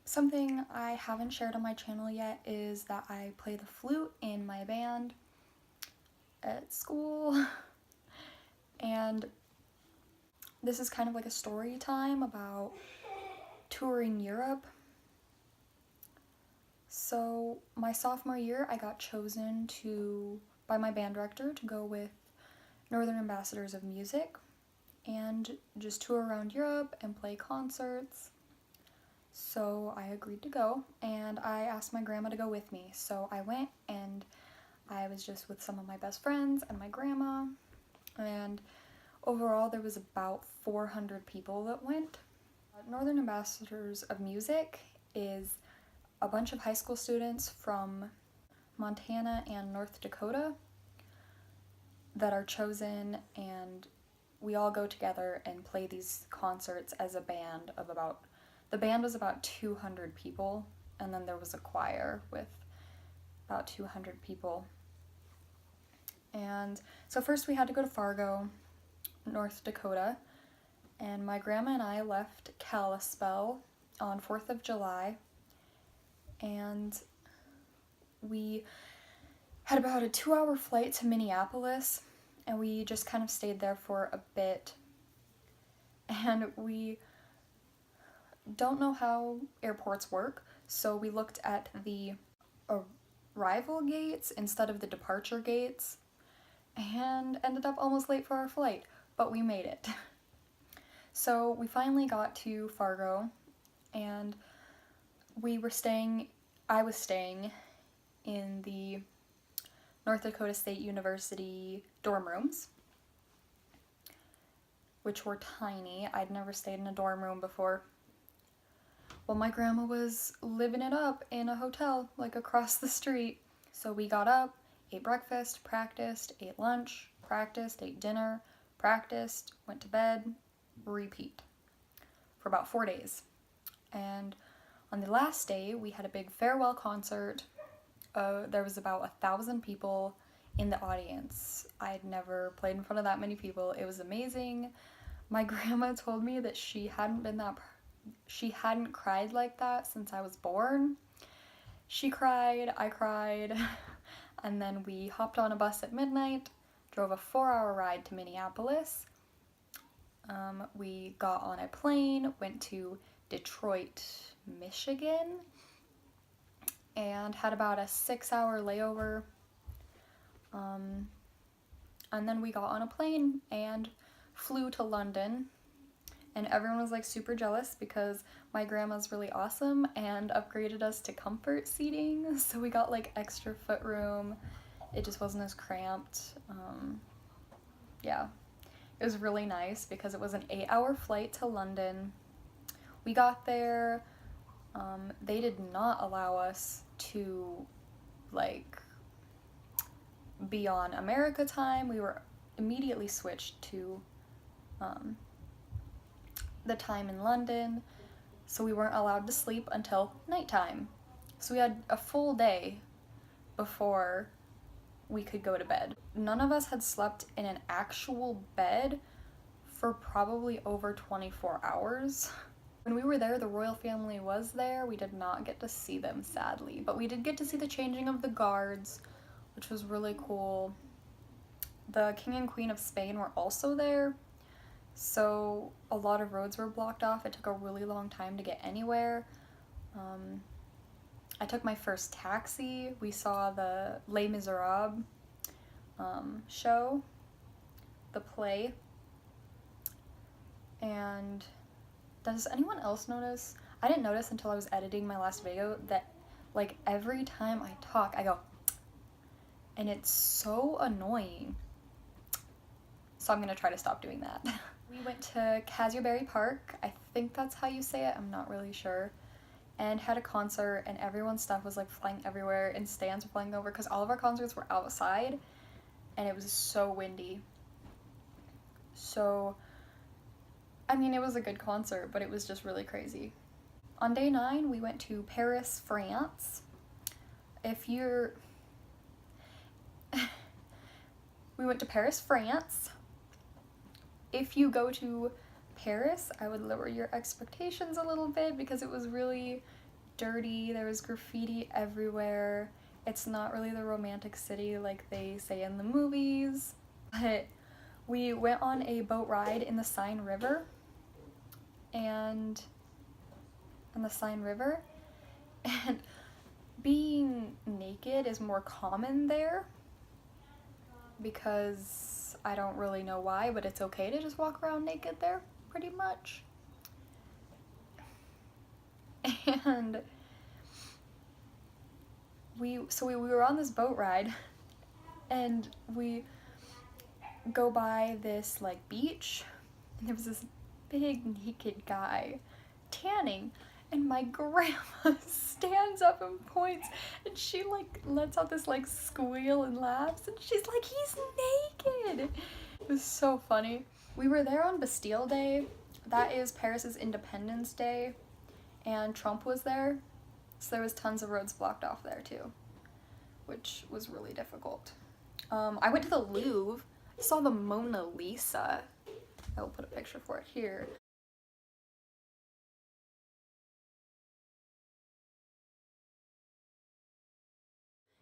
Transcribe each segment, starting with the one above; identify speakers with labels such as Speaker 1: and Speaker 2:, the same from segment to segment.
Speaker 1: Something I haven't shared on my channel yet is that I play the flute in my band at school. And this is kind of like a story time about touring Europe. So my sophomore year, I got chosen by my band director to go with Northern Ambassadors of Music and just tour around Europe and play concerts. So I agreed to go, and I asked my grandma to go with me. So I went, and I was just with some of my best friends and my grandma, and overall there was about 400 people that went. Northern Ambassadors of Music is a bunch of high school students from Montana and North Dakota that are chosen, and we all go together and play these concerts as a band of the band was about 200 people, and then there was a choir with about 200 people. And so first we had to go to Fargo, North Dakota, and my grandma and I left Kalispell on 4th of July, and we had about a 2-hour flight to Minneapolis, and we just kind of stayed there for a bit. And we don't know how airports work, so we looked at the arrival gates instead of the departure gates and ended up almost late for our flight, but we made it. So we finally got to Fargo, and I was staying in the North Dakota State University dorm rooms, which were tiny. I'd never stayed in a dorm room before. Well, my grandma was living it up in a hotel, like across the street. So we got up, ate breakfast, practiced, ate lunch, practiced, ate dinner, practiced, went to bed, repeat for about 4 days. And on the last day, we had a big farewell concert. There was about 1,000 people in the audience. I'd never played in front of that many people. It was amazing. My grandma told me that she hadn't cried like that since I was born. She cried, I cried, and then we hopped on a bus at midnight, drove a 4-hour ride to Minneapolis. We got on a plane, went to Detroit, Michigan, and had about a 6-hour layover. And then we got on a plane and flew to London. And everyone was like super jealous because my grandma's really awesome and upgraded us to comfort seating. So we got like extra foot room. It just wasn't as cramped. Yeah, it was really nice because it was an 8-hour flight to London. We got there. They did not allow us to like be on America time. We were immediately switched to the time in London, so we weren't allowed to sleep until nighttime. So we had a full day before we could go to bed. None of us had slept in an actual bed for probably over 24 hours. When we were there, the royal family was there. We did not get to see them, sadly, but we did get to see the changing of the guards, which was really cool. The King and Queen of Spain were also there, so a lot of roads were blocked off. It took a really long time to get anywhere. I took my first taxi. We saw the Les Miserables show, the play. And does anyone else notice? I didn't notice until I was editing my last video that like every time I talk, I go, and it's so annoying. So I'm gonna try to stop doing that. We went to Casuarina Park, I think that's how you say it, I'm not really sure, and had a concert, and everyone's stuff was like flying everywhere and stands were flying over because all of our concerts were outside and it was so windy. So, I mean, it was a good concert, but it was just really crazy. On day 9, we went to Paris, France. We went to Paris, France. If you go to Paris, I would lower your expectations a little bit because it was really dirty, there was graffiti everywhere. It's not really the romantic city like they say in the movies. But we went on a boat ride in the Seine River, and being naked is more common there because I don't really know why, but it's okay to just walk around naked there, pretty much. And we were on this boat ride, and we go by this like beach, and there was this big naked guy tanning, and my grandma stands up and points, and she like lets out this like squeal and laughs, and she's like, he's naked. It was so funny. We were there on Bastille Day. That is Paris's Independence Day, and Trump was there, so there was tons of roads blocked off there too, which was really difficult. I went to the Louvre, saw the Mona Lisa. I will put a picture for it here.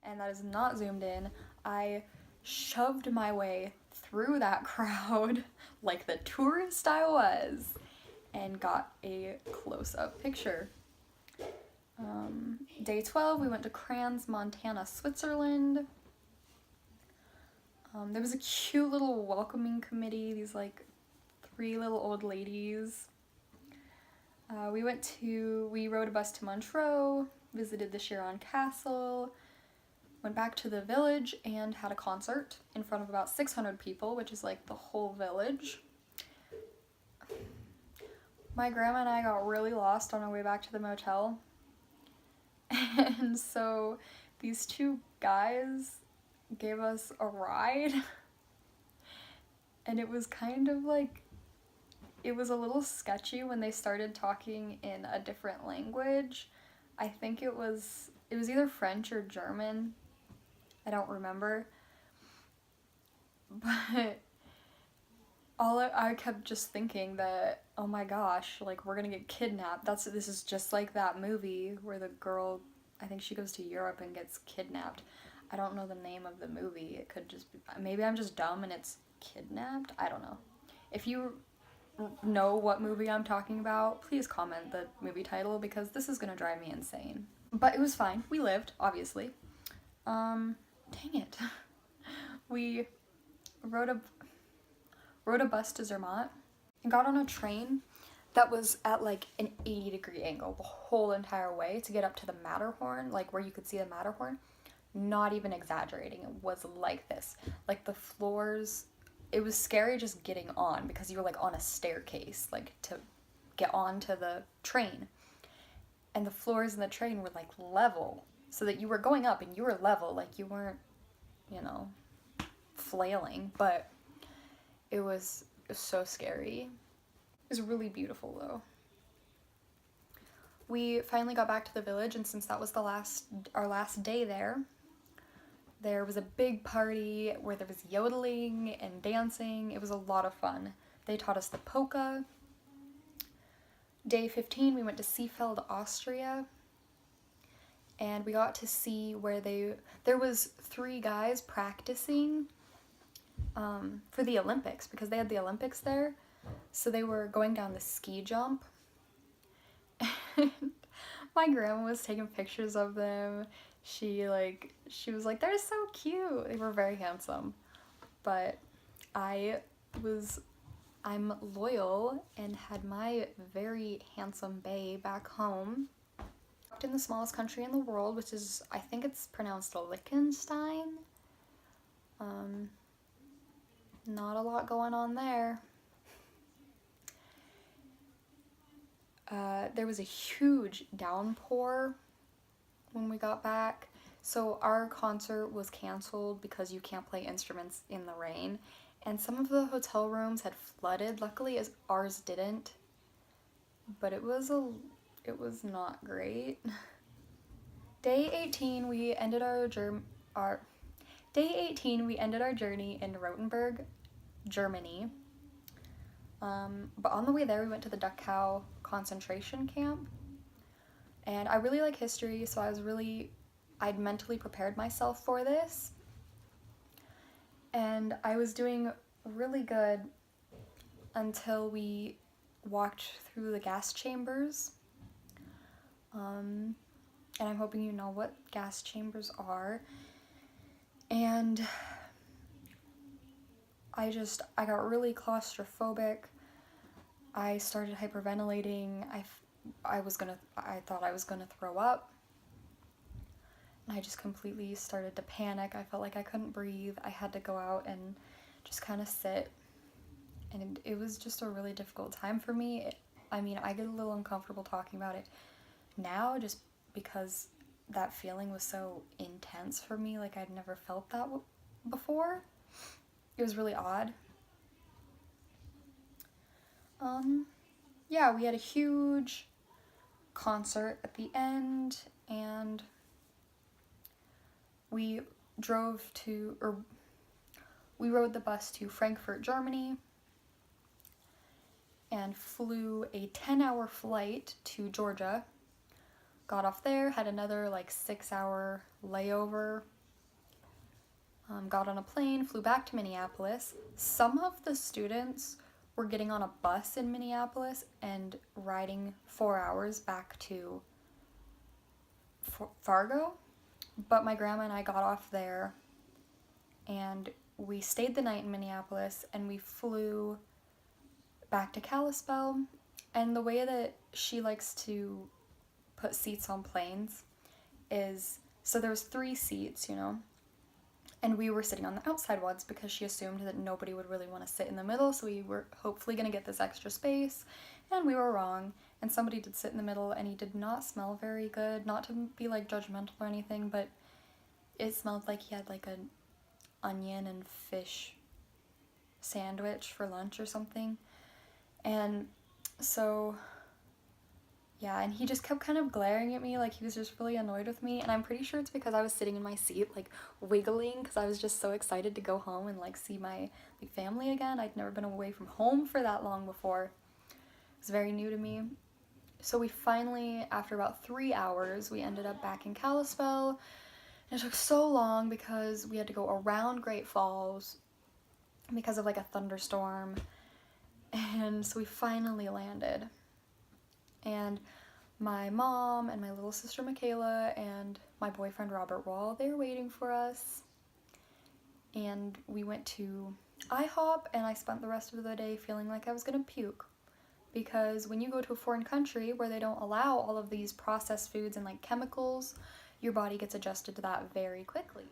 Speaker 1: And that is not zoomed in. I shoved my way through that crowd like the tourist I was and got a close-up picture. Day 12, we went to Crans, Montana, Switzerland. There was a cute little welcoming committee, these like 3 little old ladies. We rode a bus to Montreux, visited the Chiron Castle, went back to the village and had a concert in front of about 600 people, which is like the whole village. My grandma and I got really lost on our way back to the motel. And so these 2 guys gave us a ride. And it was kind of like, it was a little sketchy when they started talking in a different language. I think it was either French or German. I don't remember. But I kept just thinking that, oh my gosh, like we're gonna get kidnapped. This is just like that movie where the girl, I think she goes to Europe and gets kidnapped. I don't know the name of the movie. It could just be, maybe I'm just dumb and it's Kidnapped? I don't know. If you know what movie I'm talking about, please comment the movie title because this is gonna drive me insane. But it was fine. We lived, obviously. Dang it. We rode a bus to Zermatt and got on a train that was at like an 80-degree angle the whole entire way to get up to the Matterhorn, like where you could see the Matterhorn. Not even exaggerating, it was like this. Like the floors, it was scary just getting on because you were like on a staircase, like to get onto the train. And the floors in the train were like level, so that you were going up and you were level, like you weren't, flailing, but it was so scary. It was really beautiful though. We finally got back to the village, and since that was our last day there was a big party where there was yodeling and dancing. It was a lot of fun. They taught us the polka. Day 15, we went to Seefeld, Austria, and we got to see where there was 3 guys practicing for the Olympics because they had the Olympics there. So they were going down the ski jump. And my grandma was taking pictures of them. She was like, they're so cute. They were very handsome. But I'm loyal and had my very handsome bae back home. In the smallest country in the world, which is, I think it's pronounced Liechtenstein. Not a lot going on there. There was a huge downpour when we got back, so our concert was canceled because you can't play instruments in the rain, and some of the hotel rooms had flooded. Luckily ours didn't, but it was not great. Day 18 we ended our journey in Rotenburg, Germany. But on the way there we went to the Dachau concentration camp, And I really like history, so I'd mentally prepared myself for this. And I was doing really good until we walked through the gas chambers. And I'm hoping you know what gas chambers are. And I got really claustrophobic. I started hyperventilating. I thought I was gonna throw up. And I just completely started to panic. I felt like I couldn't breathe. I had to go out and just kind of sit. And it was just a really difficult time for me. I get a little uncomfortable talking about it now just because that feeling was so intense for me. Like, I'd never felt that before. It was really odd. Yeah, we had a huge concert at the end, and we rode the bus to Frankfurt, Germany, and flew a 10-hour flight to Georgia. Got off there, had another 6-hour layover, got on a plane, flew back to Minneapolis. Some of the students were getting on a bus in Minneapolis and riding 4 hours back to Fargo, but my grandma and I got off there and we stayed the night in Minneapolis and we flew back to Kalispell. And the way that she likes to put seats on planes is, so there was 3 seats, and we were sitting on the outside ones because she assumed that nobody would really want to sit in the middle, so we were hopefully going to get this extra space, and we were wrong, and somebody did sit in the middle, and he did not smell very good, not to be judgmental or anything, but it smelled like he had an onion and fish sandwich for lunch or something. And so yeah, and he just kept kind of glaring at me, he was just really annoyed with me, and I'm pretty sure it's because I was sitting in my seat, wiggling, because I was just so excited to go home and, see my family again. I'd never been away from home for that long before. It was very new to me. So we finally, after about 3 hours, we ended up back in Kalispell, and it took so long because we had to go around Great Falls because of, a thunderstorm, and so we finally landed. And my mom and my little sister Michaela and my boyfriend Robert were all there waiting for us. And we went to IHOP, and I spent the rest of the day feeling like I was gonna puke. Because when you go to a foreign country where they don't allow all of these processed foods and chemicals, your body gets adjusted to that very quickly.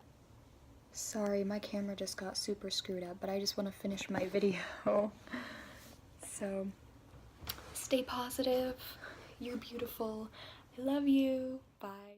Speaker 1: Sorry, my camera just got super screwed up, but I just want to finish my video. So, stay positive. You're beautiful. I love you. Bye.